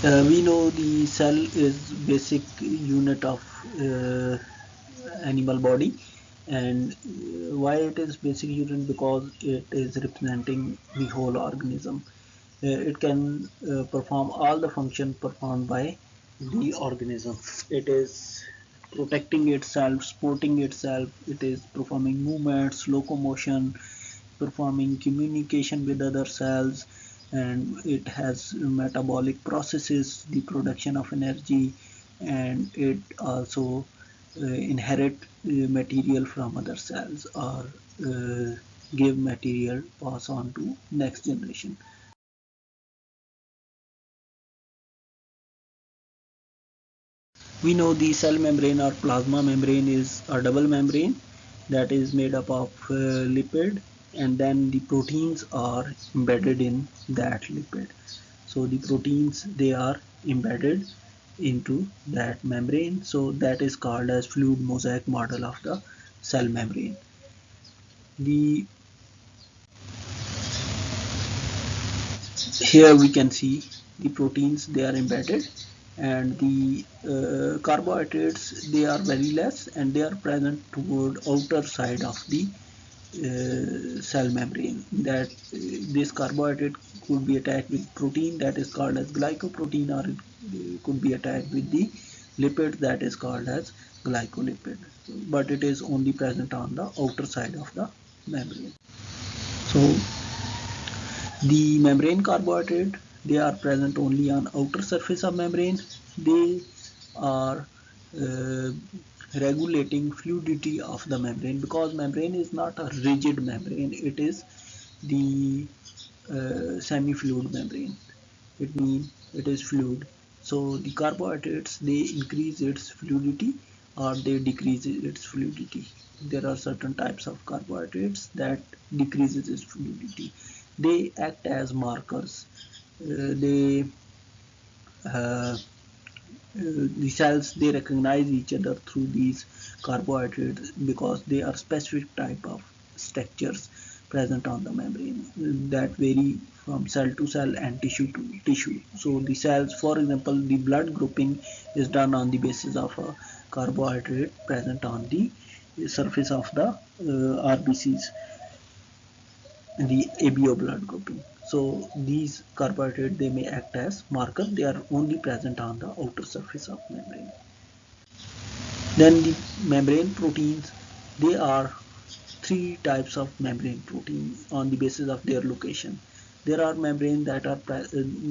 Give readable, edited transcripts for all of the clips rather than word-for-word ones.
We know the cell is basic unit of uh, animal body, and why it is basic unit, because it is representing the whole organism. It can perform all the function performed by the organism. It is protecting itself, supporting itself, it is performing movements, locomotion, performing communication with other cells, and it has metabolic processes, the production of energy, and it also inherit material from other cells, or give material pass on to next generation. We know the cell membrane or plasma membrane is a double membrane that is made up of lipid, and then the proteins are embedded in that lipid. So the proteins, they are embedded into that membrane, so that is called as fluid mosaic model of the cell membrane. The Here we can see the proteins, they are embedded, and the carbohydrates, they are very less, and they are present toward outer side of the cell membrane. That this carbohydrate could be attached with protein, that is called as glycoprotein, or it could be attached with the lipid, that is called as glycolipid, but it is only present on the outer side of the membrane. So the membrane carbohydrate, they are present only on outer surface of membrane. They are uh, regulating fluidity of the membrane, because membrane is not a rigid membrane, it is the semi-fluid membrane. It means it is fluid. So the carbohydrates, they increase its fluidity or they decrease its fluidity. There are certain types of carbohydrates that decreases its fluidity. They act as markers. They The cells, they recognize each other through these carbohydrates, because they are specific type of structures present on the membrane that vary from cell to cell and tissue to tissue. So the cells, for example, the blood grouping is done on the basis of a carbohydrate present on the surface of the RBCs, the ABO blood grouping. So these carbohydrates, they may act as marker. They are only present on the outer surface of membrane. Then the membrane proteins, they are three types of membrane protein on the basis of their location. There are membrane that are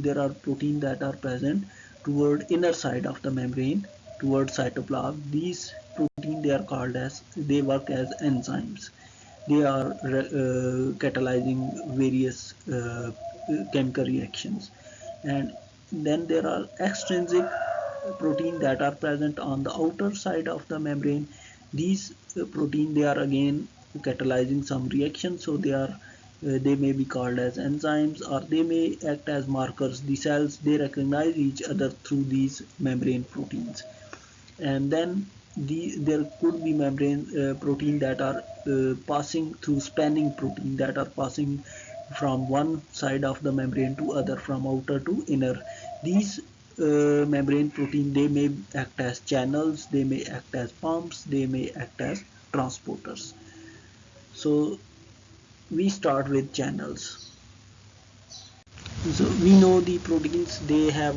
there are protein that are present toward inner side of the membrane, toward cytoplasm. These protein, they are called as, they work as enzymes. They are catalyzing various chemical reactions. And then there are extrinsic protein that are present on the outer side of the membrane. These protein, they are again catalyzing some reaction, so they may be called as enzymes, or they may act as markers. The cells, they recognize each other through these membrane proteins. And then there could be membrane protein that are passing through spanning protein, that are passing from one side of the membrane to other, from outer to inner. These membrane protein, they may act as channels, they may act as pumps, they may act as transporters. So we start with channels. So we know the proteins, they have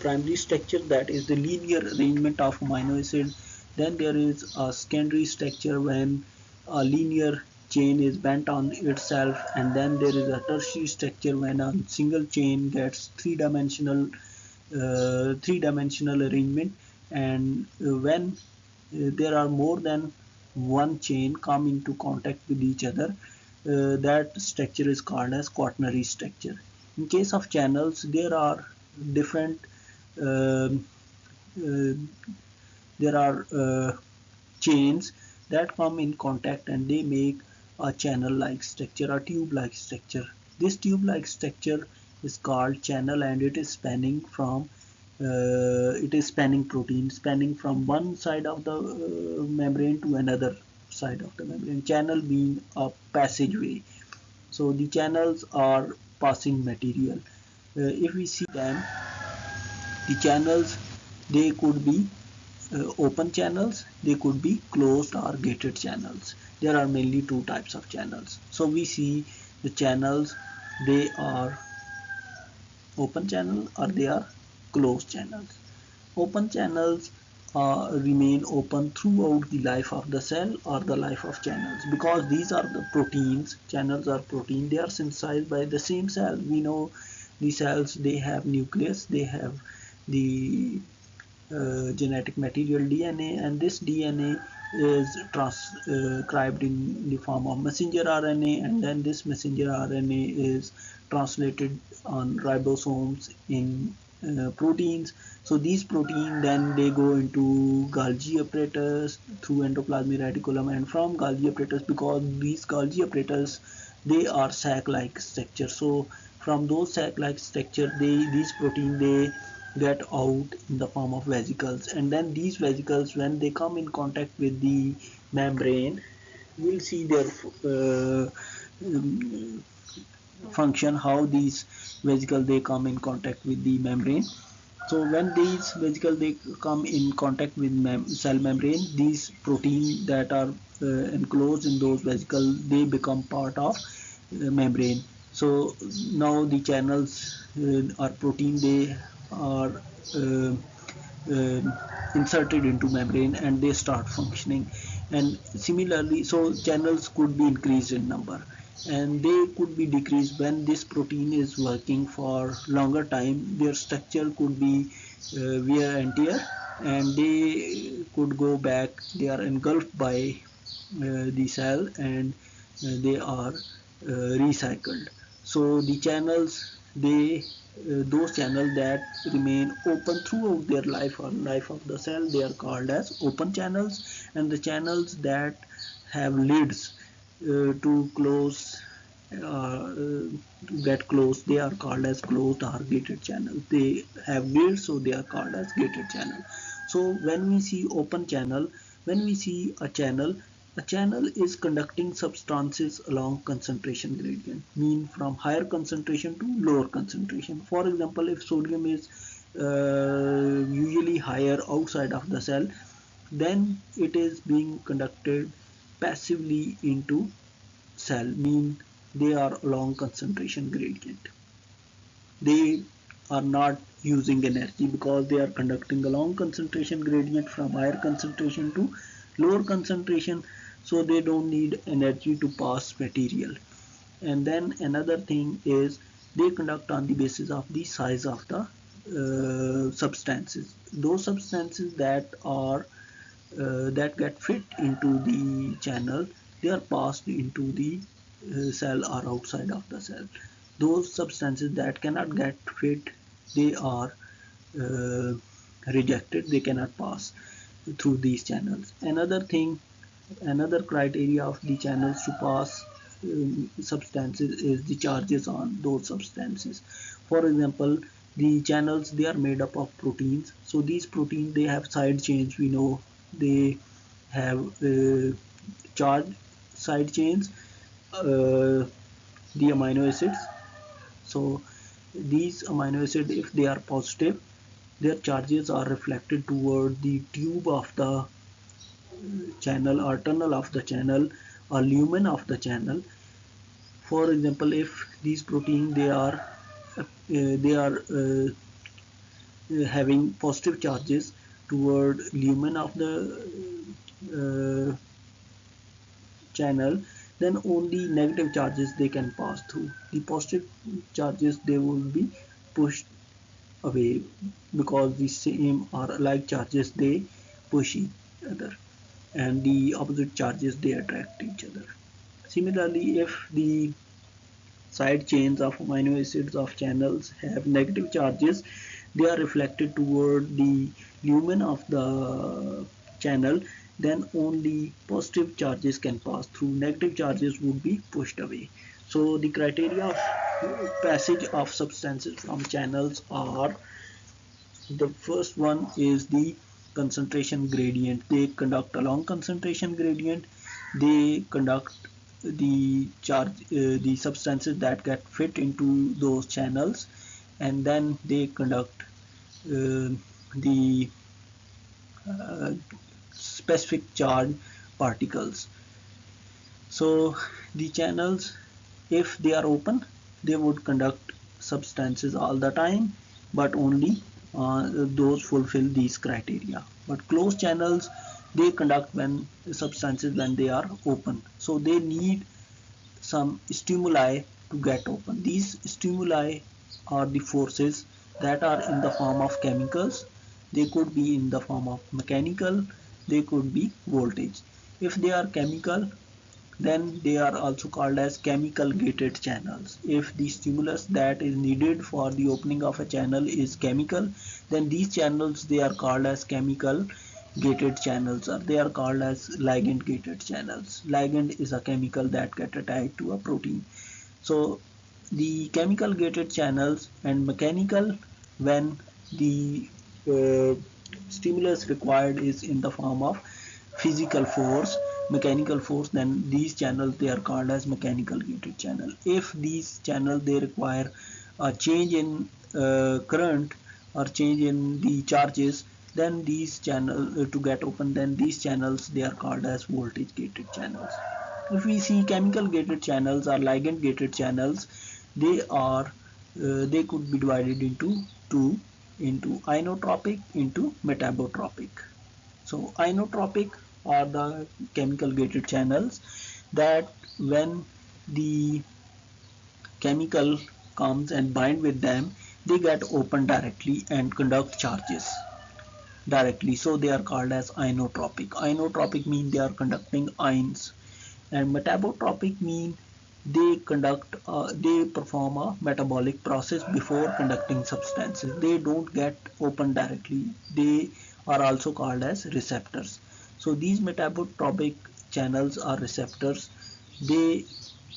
primary structure, that is the linear arrangement of amino acid. Then there is a secondary structure when a linear chain is bent on itself, and then there is a tertiary structure when a single chain gets three-dimensional arrangement. And when there are more than one chain come into contact with each other, that structure is called as quaternary structure. In case of channels, there are different um, uh, there are chains that come in contact, and they make a channel-like structure, a tube-like structure. This tube-like structure is called channel, and it is spanning protein, spanning from one side of the membrane to another side of the membrane. Channel being a passageway. So the channels are passing material. If we see them, The channels, they could be open channels, they could be closed or gated channels. There are mainly two types of channels. So we see the channels, they are open channel or they are closed channels. Open channels remain open throughout the life of the cell or the life of channels, because these are the proteins. Channels are protein, they are synthesized by the same cell. We know the cells, they have nucleus, they have the genetic material DNA, and this DNA is transcribed in the form of messenger RNA, and then this messenger RNA is translated on ribosomes in proteins. So these proteins, then they go into Golgi apparatus through endoplasmic reticulum, and from Golgi apparatus, because these Golgi apparatus, they are sac-like structure. So from those sac-like structure, these protein, they get out in the form of vesicles, and then these vesicles, when they come in contact with the membrane, we'll see their um, function, how these vesicles, they come in contact with the membrane. So when these vesicles, they come in contact with cell membrane, these protein that are enclosed in those vesicles, they become part of membrane. So now the channels are protein, they are uh, uh, inserted into membrane and they start functioning. And similarly, so channels could be increased in number and they could be decreased when this protein is working for longer time. Their structure could be wear and tear, and they could go back, they are engulfed by the cell, and they are recycled. So the channels, they those channels that remain open throughout their life or life of the cell, they are called as open channels, and the channels that have lids to close to get closed, they are called as closed or gated channels. They have gates, so they are called as gated channel. So when we see open channel, when we see a channel is conducting substances along concentration gradient, mean from higher concentration to lower concentration. For example, if sodium is usually higher outside of the cell, then it is being conducted passively into cell, mean they are along concentration gradient. They are not using energy because they are conducting along concentration gradient from higher concentration to lower concentration, so they don't need energy to pass material. And then another thing is they conduct on the basis of the size of the substances. Those substances that are that get fit into the channel, they are passed into the cell or outside of the cell. Those substances that cannot get fit, they are uh, rejected, they cannot pass through these channels. Another thing, another criteria of the channels to pass substances is the charges on those substances. For example, the channels, they are made up of proteins, so these proteins, they have side chains. We know they have charge side chains, the amino acids. So these amino acids, if they are positive, their charges are reflected toward the tube of the channel or tunnel of the channel or lumen of the channel. For example, if these protein, they are having positive charges toward lumen of the uh, channel, then only negative charges they can pass through. The positive charges, they will be pushed away, because the same or alike charges, they push each other, and the opposite charges, they attract each other. Similarly, if the side chains of amino acids of channels have negative charges, they are reflected toward the lumen of the channel, then only positive charges can pass through, negative charges would be pushed away. So the criteria of passage of substances from channels are: the first one is the concentration gradient. They conduct along concentration gradient. They conduct the charge, the substances that get fit into those channels, and then they conduct the specific charge particles. So the channels, if they are open, they would conduct substances all the time, but only those fulfill these criteria. But closed channels, they conduct when substances when they are open, so they need some stimuli to get open. These stimuli are the forces that are in the form of chemicals. They could be in the form of mechanical, they could be voltage. If they are chemical, then they are also called as chemical gated channels. If the stimulus that is needed for the opening of a channel is chemical, then these channels, they are called as chemical gated channels, or they are called as ligand gated channels. Ligand is a chemical that get attached to a protein. So the chemical gated channels and mechanical, when the uh, stimulus required is in the form of physical force, mechanical force, then these channels, they are called as mechanical gated channel. If these channels, they require a change in current or change in the charges, then these channels to get open, then these channels, they are called as voltage gated channels. If we see chemical gated channels or ligand gated channels, they are they could be divided into two, into inotropic, into metabotropic. So inotropic are the chemical gated channels that when the chemical comes and bind with them, they get open directly and conduct charges directly. So they are called as inotropic. Inotropic mean they are conducting ions, and metabotropic mean they perform a metabolic process before conducting substances. They don't get open directly. They are also called as receptors. So these metabotropic channels are receptors. They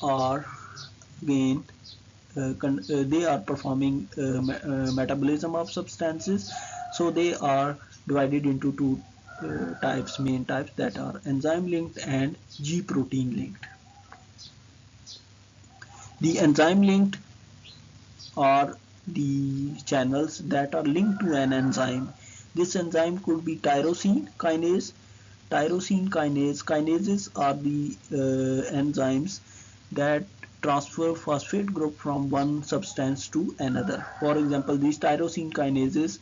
are again they are performing metabolism of substances. So they are divided into two types, main types, that are enzyme linked and G protein linked. The enzyme linked are the channels that are linked to an enzyme. This enzyme could be tyrosine kinase. Tyrosine kinase, kinases are the enzymes that transfer phosphate group from one substance to another. For example, these tyrosine kinases,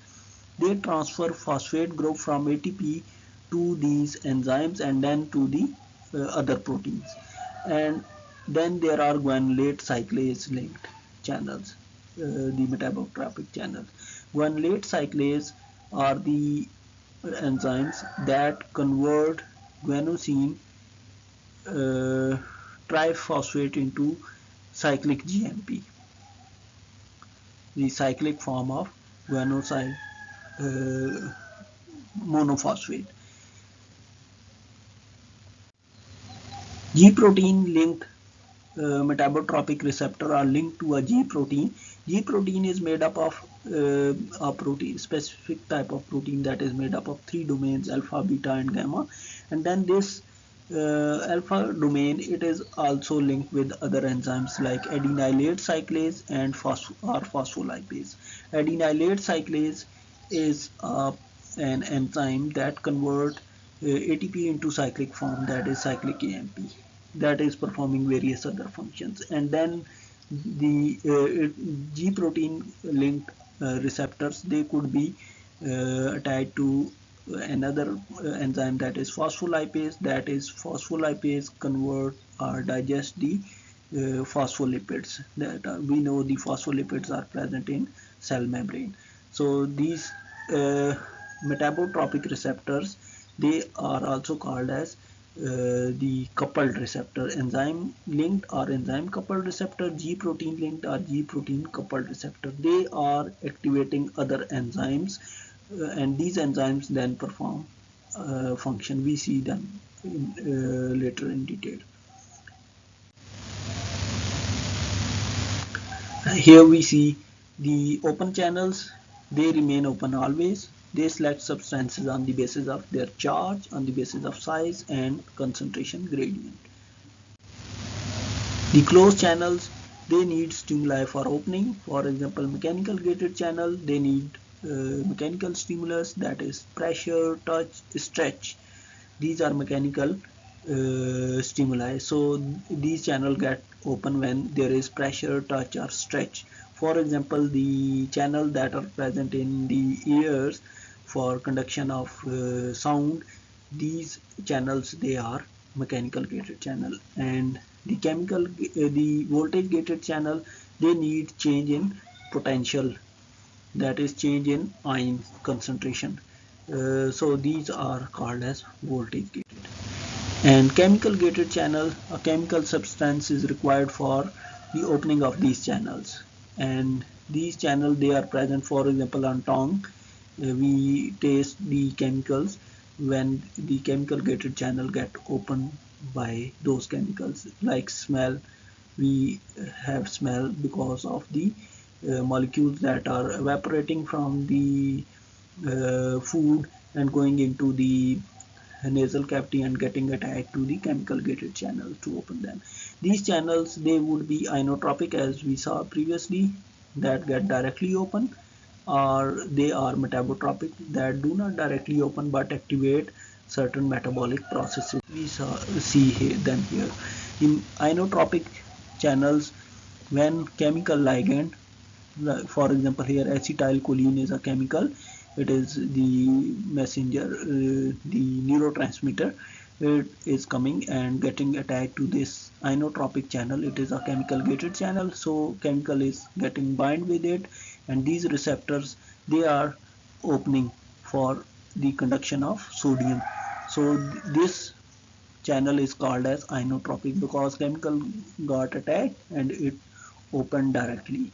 they transfer phosphate group from ATP to these enzymes and then to the other proteins. And then there are guanylate cyclase linked channels, the metabotropic channels. Guanylate cyclase are the enzymes that convert guanosine uh, triphosphate into cyclic GMP, the cyclic form of guanosine uh, monophosphate. G protein linked metabotropic receptor are linked to a G protein. G protein is made up of a protein, specific type of protein that is made up of three domains: alpha, beta, and gamma. And then this alpha domain, it is also linked with other enzymes like adenylate cyclase and phospholipase. Adenylate cyclase is an enzyme that convert ATP into cyclic form, that is cyclic AMP, that is performing various other functions. And then the G protein linked receptors, they could be attached to another enzyme, that is phospholipase. That is phospholipase convert or digest the phospholipids. That we know the phospholipids are present in cell membrane. So these metabotropic receptors, they are also called as the coupled receptor. Enzyme linked or enzyme coupled receptor, G protein linked or G protein coupled receptor. They are activating other enzymes, and these enzymes then perform function. We see them later in detail. Here we see the open channels. They remain open always. They select substances on the basis of their charge, on the basis of size and concentration gradient. The closed channels, they need stimuli for opening. For example, mechanical gated channel, they need mechanical stimulus, that is pressure, touch, stretch. These are mechanical stimuli. So these channels get open when there is pressure, touch, or stretch. For example, the channels that are present in the ears for conduction of sound, these channels, they are mechanical gated channel. And the voltage gated channel, they need change in potential, that is change in ion concentration. So these are called as voltage gated. And chemical gated channel, a chemical substance is required for the opening of these channels. And these channels, they are present, for example, on tongue. We taste the chemicals when the chemical gated channel get opened by those chemicals. Like smell, we have smell because of the molecules that are evaporating from the food and going into the nasal cavity and getting attached to the chemical gated channel to open them. These channels, they would be inotropic, as we saw previously, that get directly open, or they are metabotropic, that do not directly open but activate certain metabolic processes. We see here, then here in inotropic channels, when chemical ligand, for example here acetylcholine is a chemical, it is the messenger, the neurotransmitter, it is coming and getting attached to this inotropic channel. It is a chemical gated channel, so chemical is getting bind with it, and these receptors, they are opening for the conduction of sodium. So this channel is called as inotropic because chemical got attached and it opened directly.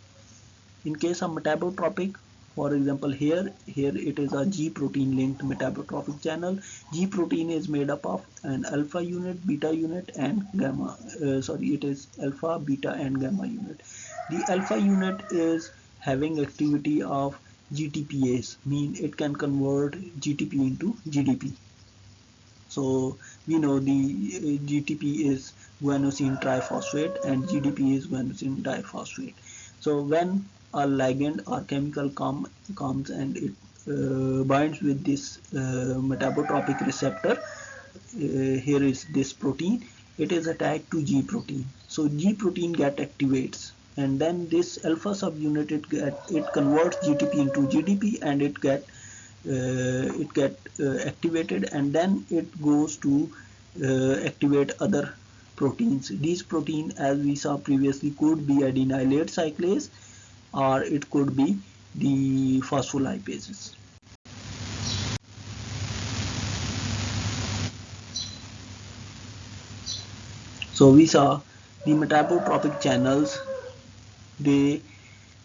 In case of metabotropic, for example here it is a G protein linked metabotropic channel. G protein is made up of an alpha unit, beta unit, and gamma. It is alpha, beta, and gamma unit. The alpha unit is having activity of GTPase, mean it can convert GTP into GDP. So we know the GTP is guanosine triphosphate and GDP is guanosine diphosphate. So when a ligand or chemical comes and it binds with this metabotropic receptor, here is this protein, it is attached to G protein. So G protein get activates, and then this alpha subunit, it converts GTP into GDP, and it get activated, and then it goes to activate other proteins. These protein, as we saw previously, could be adenylate cyclase, or it could be the phospholipases. So we saw the metabotropic channels, they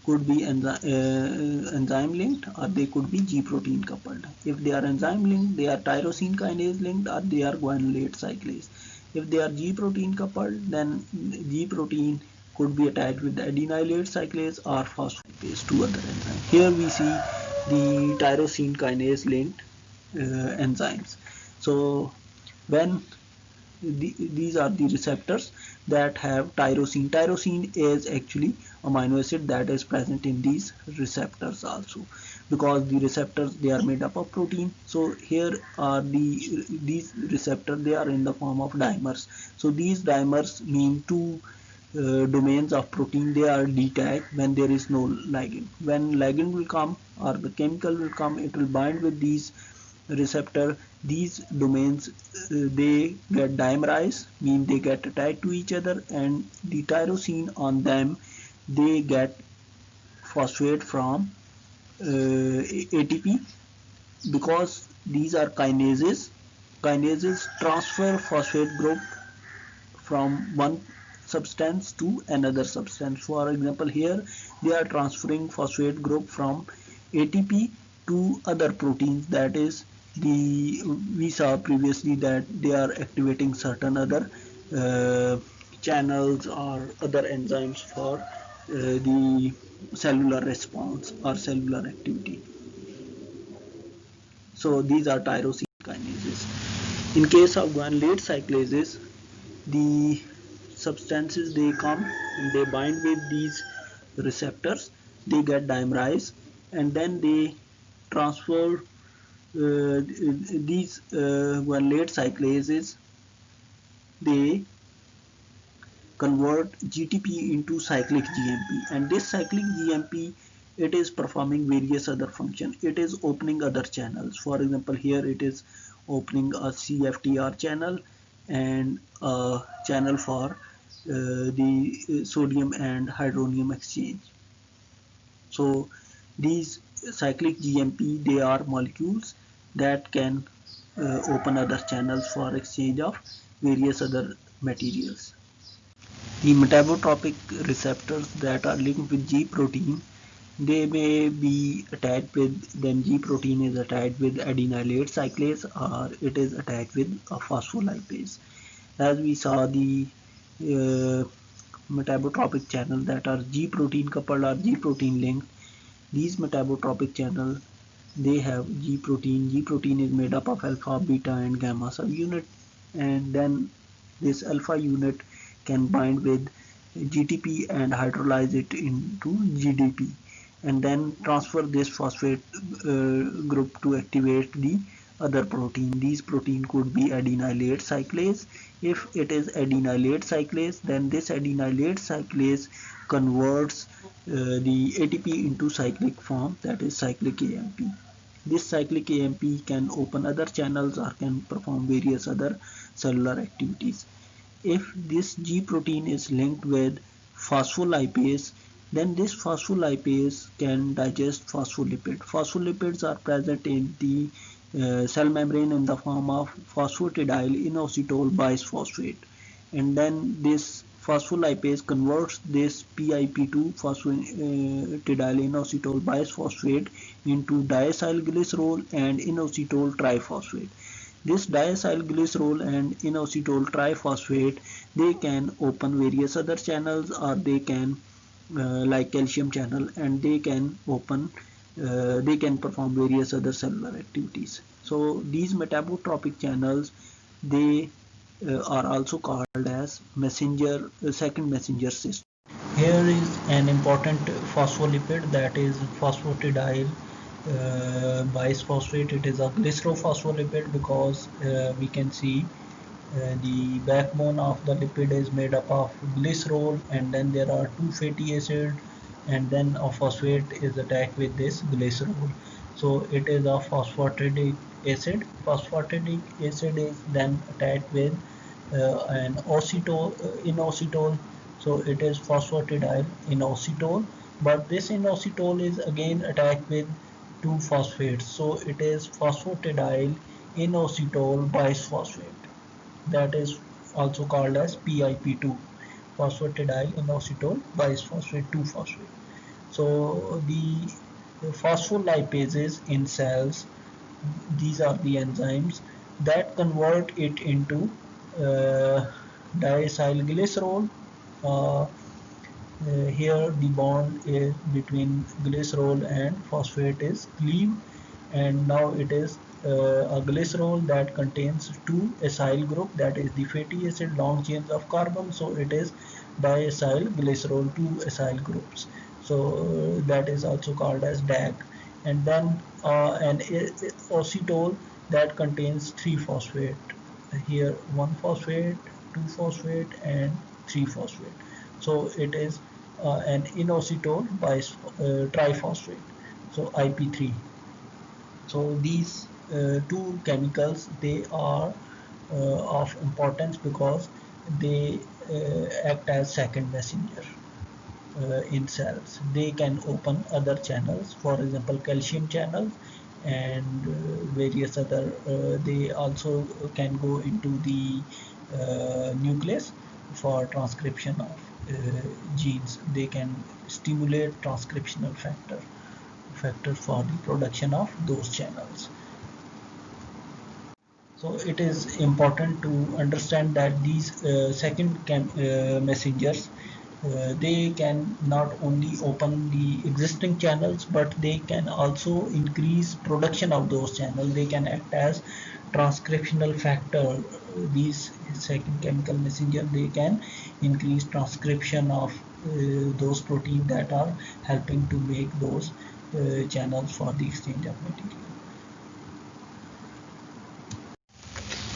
could be enzyme linked, or they could be G protein coupled. If they are enzyme linked, they are tyrosine kinase linked, or they are guanylate cyclase. If they are G protein coupled, then G protein could be attached with the adenylate cyclase or phospholipase, two other enzymes. Here we see the tyrosine kinase linked enzymes. So when these are the receptors that have tyrosine. Tyrosine is actually amino acid that is present in these receptors also, because the receptors, they are made up of protein. So here are these receptors, they are in the form of dimers. So these dimers mean two domains of protein, they are detached when there is no ligand. When ligand will come, or the chemical will come, it will bind with these receptor. These domains, they get dimerized, mean they get attached to each other, and the tyrosine on them, they get phosphate from ATP, because these are kinases. Kinases transfer phosphate group from one substance to another substance. For example, here they are transferring phosphate group from ATP to other proteins, that is the, we saw previously that they are activating certain other channels or other enzymes for the cellular response or cellular activity. So these are tyrosine kinases. In case of guanylate cyclases, the substances, they come and they bind with these receptors, they get dimerized, and then they transfer these late cyclases, they convert GTP into cyclic GMP, and this cyclic GMP, it is performing various other functions. It is opening other channels. For example, here it is opening a CFTR channel and a channel for the sodium and hydronium exchange. So these cyclic GMP, they are molecules that can open other channels for exchange of various other materials. The metabotropic receptors that are linked with G protein, they may be attached with, then G protein is attached with adenylate cyclase, or it is attached with a phospholipase. As we saw, the metabotropic channels that are G protein coupled or G protein linked, these metabotropic channels, they have G protein. G protein is made up of alpha, beta and gamma subunit, and then this alpha unit can bind with GTP and hydrolyze it into GDP, and then transfer this phosphate group to activate the other protein. These protein could be adenylate cyclase. If it is adenylate cyclase, then this adenylate cyclase converts the ATP into cyclic form, that is cyclic AMP. This cyclic AMP can open other channels or can perform various other cellular activities. If this G protein is linked with phospholipase, then this phospholipase can digest phospholipid. Phospholipids are present in the cell membrane in the form of phosphatidyl inositol bisphosphate, and then this phospholipase converts this PIP2 phosphatidyl inositol bisphosphate into diacylglycerol and inositol triphosphate. This diacylglycerol and inositol triphosphate, they can open various other channels, or they can like calcium channel, and they can open they can perform various other cellular activities. So these metabotropic channels, they are also called as messenger second messenger system. Here is an important phospholipid, that is phosphatidyl bisphosphate. It is a glycerophospholipid because we can see the backbone of the lipid is made up of glycerol, and then there are two fatty acids, and then a phosphate is attacked with this glycerol. So it is a phosphatidic acid. Phosphatidic acid is then attacked with an inositol. So it is phosphatidyl inositol, but this inositol is again attacked with two phosphates. So it is phosphatidyl inositol bisphosphate, that is also called as PIP2, phosphatidyl inositol bisphosphate 2-phosphate. So the phospholipases in cells, these are the enzymes that convert it into diacylglycerol. Here the bond is between glycerol and phosphate is cleaved, and now it is a glycerol that contains two acyl group, that is the fatty acid long chains of carbon. So it is diacylglycerol, two acyl groups. So that is also called as DAG. And then an ocetol that contains 3-phosphate. Here 1-phosphate, 2-phosphate and 3-phosphate. So it is an inositol triphosphate, so IP3. So these two chemicals, they are of importance because they act as second messenger in cells. They can open other channels, for example calcium channels, and various other they also can go into the nucleus for transcription of genes. They can stimulate transcriptional factor for the production of those channels. So it is important to understand that these second messengers, they can not only open the existing channels, but they can also increase production of those channels. They can act as transcriptional factor. These second chemical messenger, they can increase transcription of those proteins that are helping to make those channels for the exchange of material.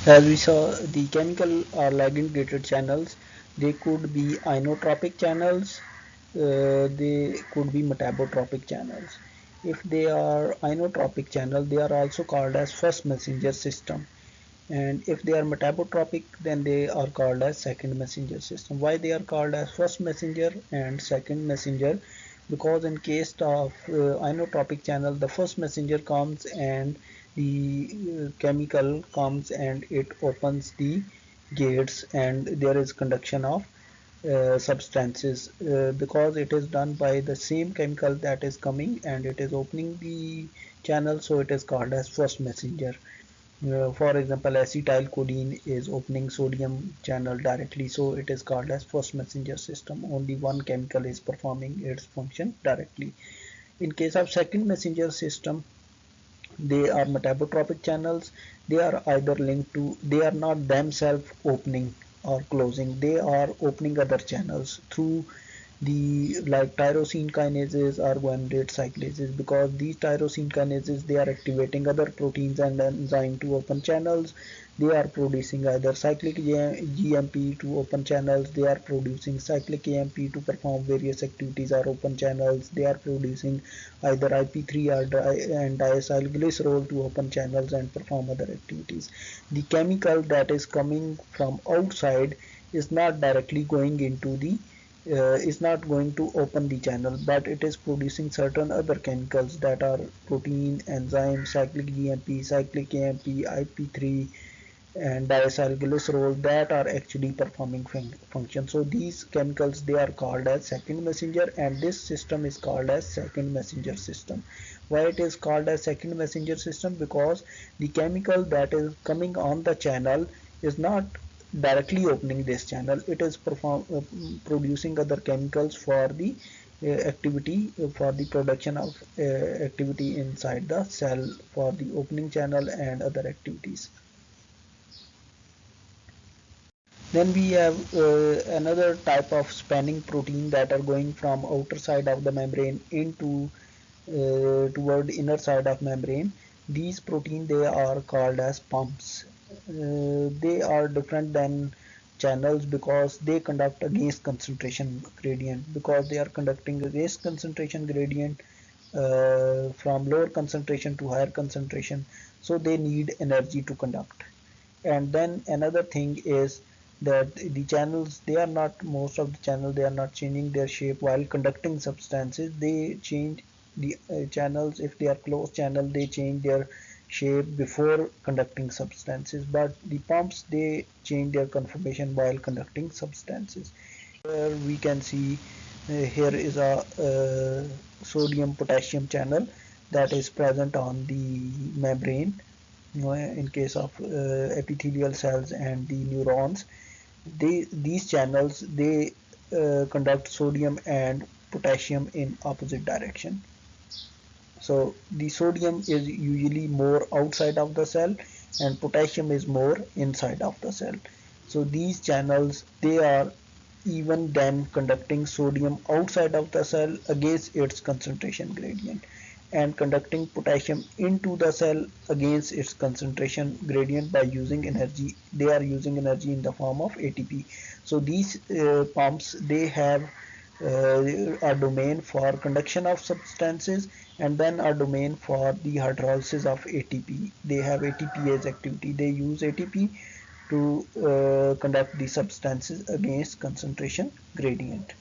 As we saw, the chemical or ligand gated channels, they could be inotropic channels, they could be metabotropic channels. If they are inotropic channel, they are also called as first messenger system. And if they are metabotropic, then they are called as second messenger system. Why they are called as first messenger and second messenger? Because in case of inotropic channel, the first messenger comes and the chemical comes and it opens the gates and there is conduction of substances, because it is done by the same chemical that is coming and it is opening the channel, so it is called as first messenger. For example, acetylcholine is opening sodium channel directly, so it is called as first messenger system. Only one chemical is performing its function directly. In case of second messenger system, they are metabotropic channels. They are either linked to, they are not themselves opening or closing, they are opening other channels through the, like tyrosine kinases or guanidate cyclases, because these tyrosine kinases, they are activating other proteins and enzyme to open channels. They are producing either cyclic GMP to open channels, they are producing cyclic AMP to perform various activities or open channels, they are producing either IP3 or and diacylglycerol to open channels and perform other activities. The chemical that is coming from outside is not directly going into the is not going to open the channel, but it is producing certain other chemicals that are protein, enzyme, cyclic GMP, cyclic AMP, IP3, and diacylglycerol that are actually performing function. So these chemicals, they are called as second messenger, and this system is called as second messenger system. Why it is called as second messenger system? Because the chemical that is coming on the channel is not directly opening this channel, it is producing other chemicals for the activity, for the production of activity inside the cell, for the opening channel and other activities. Then we have another type of spanning protein that are going from outer side of the membrane into toward inner side of membrane. These protein, they are called as pumps. They are different than channels because they conduct against concentration gradient, because they are conducting against concentration gradient from lower concentration to higher concentration, so they need energy to conduct. And then another thing is that the channels, they are not, most of the channel, they are not changing their shape while conducting substances. They change the channels, if they are closed channel, they change their shape before conducting substances, but the pumps, they change their conformation while conducting substances. Here we can see here is a sodium potassium channel that is present on the membrane in case of epithelial cells and the neurons. These channels, they conduct sodium and potassium in opposite direction. So the sodium is usually more outside of the cell and potassium is more inside of the cell. So these channels, they are even then conducting sodium outside of the cell against its concentration gradient, and conducting potassium into the cell against its concentration gradient by using energy. They are using energy in the form of ATP. So these pumps, they have a domain for conduction of substances and then a domain for the hydrolysis of ATP. They have ATPase activity. They use ATP to conduct the substances against concentration gradient.